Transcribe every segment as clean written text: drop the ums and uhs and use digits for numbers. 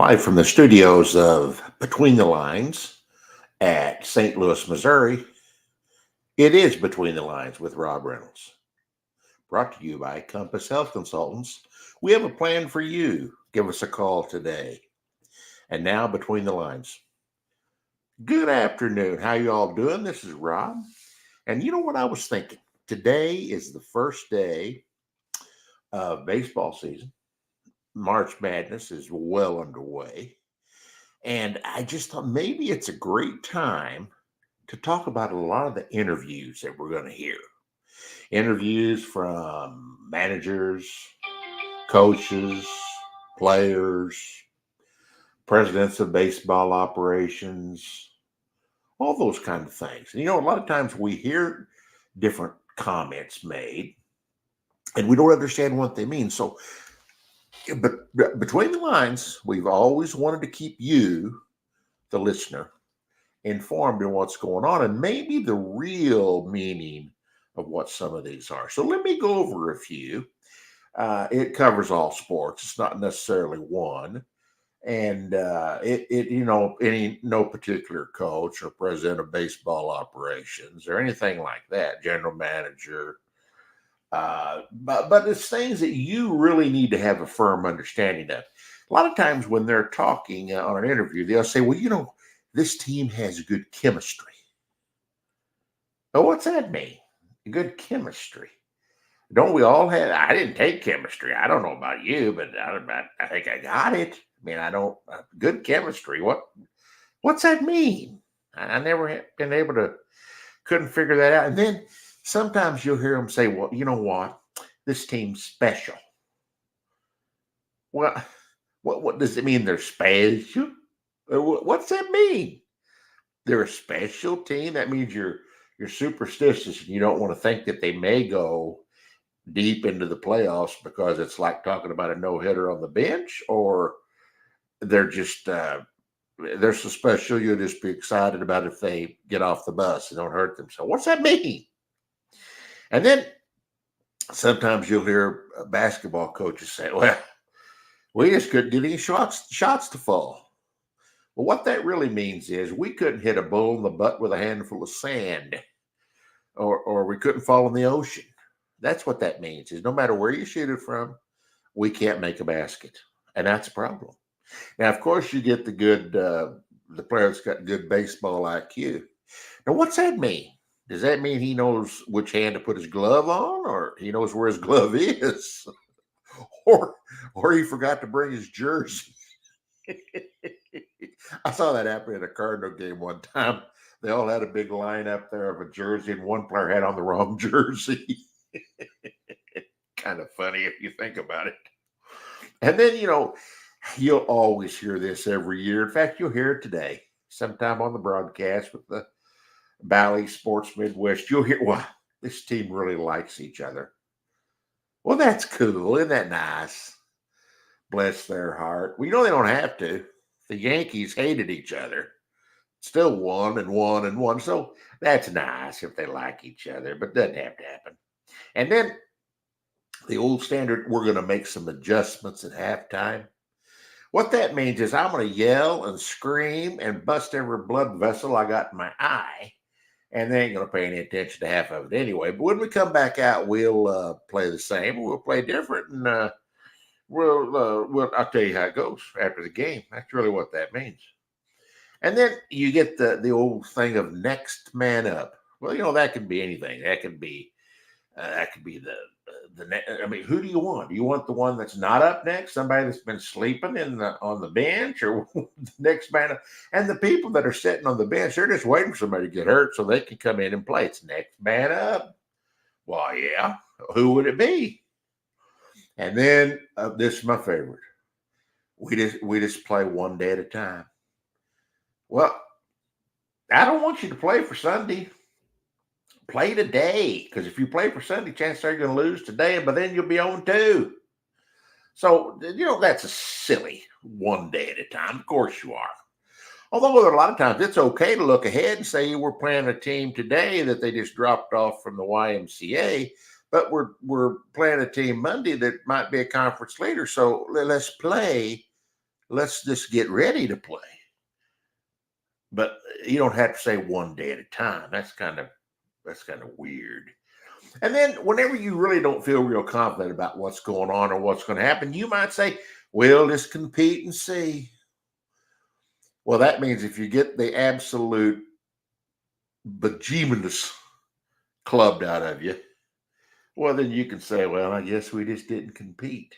Live from the studios of Between the Lines at St. Louis, Missouri, it is Between the Lines with Rob Reynolds. Brought to you by Compass Health Consultants. We have a plan for you. Give us a call today. And now, Between the Lines. Good afternoon. How you all doing? This is Rob. And you know what I was thinking? Today is the first day of baseball season. March Madness is well underway. And I just thought maybe it's a great time to talk about a lot of the interviews that we're going to hear. Interviews from managers, coaches, players, presidents of baseball operations, all those kind of things. And, a lot of times we hear different comments made and we don't understand what they mean. So, but between the lines, we've always wanted to keep you, the listener, informed in what's going on and maybe the real meaning of what some of these are. So let me go over a few. It covers all sports. It's not necessarily one. And no particular coach or president of baseball operations or anything like that, general manager. But it's things that you really need to have a firm understanding of. A lot of times when they're talking on an interview, they'll say, well, this team has good chemistry. Well, what's that mean? Good chemistry. Don't we all have? I didn't take chemistry. I don't know about you, but I think I got it. I mean, I don't. Good chemistry. What's that mean? I never have been able to, couldn't figure that out. And then sometimes you'll hear them say, well, you know what? This team's special. Well, what does it mean they're special? What's that mean? They're a special team? That means you're superstitious and you don't want to think that they may go deep into the playoffs because it's like talking about a no-hitter on the bench, or they're just they're so special you'll just be excited about if they get off the bus and don't hurt them. So what's that mean? And then sometimes you'll hear basketball coaches say, well, we just couldn't get any shots to fall. Well, what that really means is we couldn't hit a bull in the butt with a handful of sand, or we couldn't fall in the ocean. That's what that means, is no matter where you shoot it from, we can't make a basket. And that's a problem. Now, of course, you get the good, the player that's got good baseball IQ. Now, what's that mean? Does that mean he knows which hand to put his glove on, or he knows where his glove is, or he forgot to bring his jersey? I saw that happen in a Cardinal game one time. They all had a big line up there of a jersey, and one player had on the wrong jersey. Kind of funny if you think about it. And then, you'll always hear this every year. In fact, you'll hear it today, sometime on the broadcast with the Bally Sports Midwest. You'll hear, well, this team really likes each other. Well, that's cool. Isn't that nice? Bless their heart. Well, they don't have to. The Yankees hated each other. Still won and won and won. So that's nice if they like each other, but it doesn't have to happen. And then the old standard, we're going to make some adjustments at halftime. What that means is I'm going to yell and scream and bust every blood vessel I got in my eye, and they ain't going to pay any attention to half of it anyway. But when we come back out, we'll play the same. We'll play different, and I'll tell you how it goes after the game. That's really what that means. And then you get the old thing of next man up. Well, that could be anything. That could be who do you want? Do you want the one that's not up next? Somebody that's been sleeping on the bench, or the next man up? And the people that are sitting on the bench, they're just waiting for somebody to get hurt so they can come in and play. It's next man up. Well, yeah. Who would it be? And then this is my favorite. We just play one day at a time. Well, I don't want you to play for Sunday. Play today, because if you play for Sunday, chances are you're going to lose today, but then you'll be on 2. So, that's a silly one day at a time. Of course you are. Although a lot of times it's okay to look ahead and say we're playing a team today that they just dropped off from the YMCA, but we're playing a team Monday that might be a conference leader. So let's play let's just get ready to play. But you don't have to say one day at a time. That's kind of weird. And then whenever you really don't feel real confident about what's going on or what's going to happen, you might say, "Well, just compete and see." Well, that means if you get the absolute bejesus clubbed out of you, well, then you can say, "Well, I guess we just didn't compete."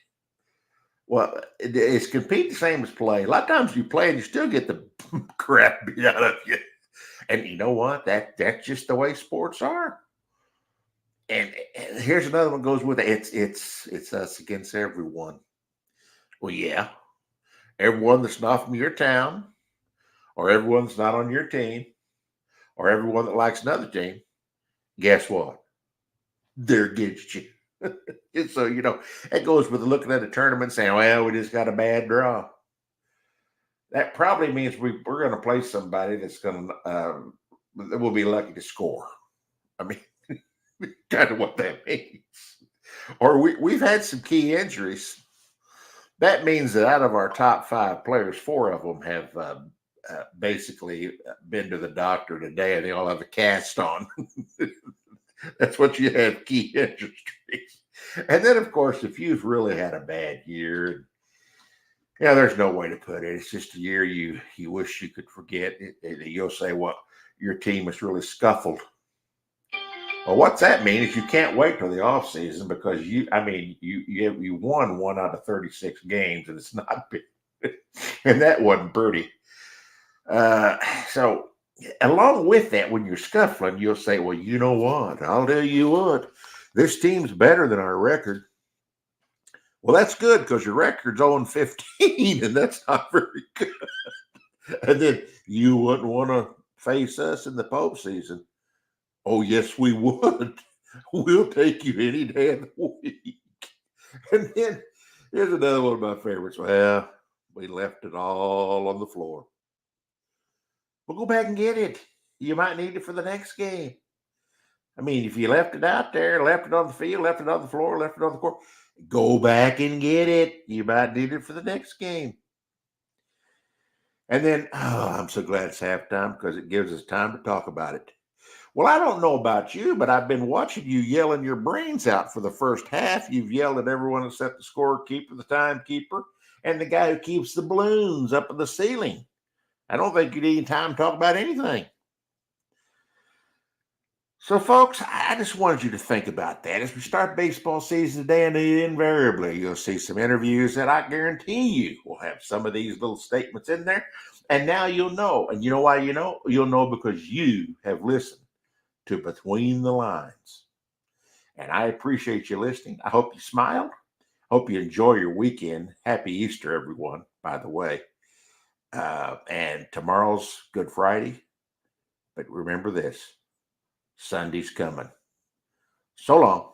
Well, is compete the same as play? A lot of times you play and you still get the crap beat out of you. And you know what? That's just the way sports are. And here's another one goes with it. It's us against everyone. Well, yeah, everyone that's not from your town, or everyone that's not on your team, or everyone that likes another team. Guess what? They're against you. And so it goes with looking at a tournament saying, "Well, we just got a bad draw." That probably means we're going to play somebody that's going to that will be lucky to score. I mean, kind of what that means. Or we've had some key injuries. That means that out of our top 5 players, 4 of them have basically been to the doctor today, and they all have a cast on. That's what you have, key injuries. And then, of course, if you've really had a bad year, there's no way to put it. It's just a year you wish you could forget. You'll say, "Well, your team is really scuffled." Well, what's that mean is you can't wait till the off season because you won 1 out of 36 games, and it's not big. And that wasn't pretty. So along with that, when you're scuffling, you'll say, "Well, you know what? I'll tell you what, this team's better than our record." Well, that's good because your record's 0-15, and that's not very good. And then you wouldn't want to face us in the postseason. Oh, yes, we would. We'll take you any day of the week. And then here's another one of my favorites. Well, we left it all on the floor. We'll go back and get it. You might need it for the next game. I mean, if you left it out there, left it on the field, left it on the floor, left it on the court, go back and get it. You might need it for the next game. And then, I'm so glad it's halftime because it gives us time to talk about it. Well, I don't know about you, but I've been watching you yelling your brains out for the first half. You've yelled at everyone except the scorekeeper, the timekeeper, and the guy who keeps the balloons up in the ceiling. I don't think you need time to talk about anything. So, folks, I just wanted you to think about that. As we start baseball season today, and invariably you'll see some interviews that I guarantee you will have some of these little statements in there. And now you'll know. And you know why you know? You'll know because you have listened to Between the Lines. And I appreciate you listening. I hope you smiled. Hope you enjoy your weekend. Happy Easter, everyone, by the way. And tomorrow's Good Friday. But remember this, Sunday's coming. So long.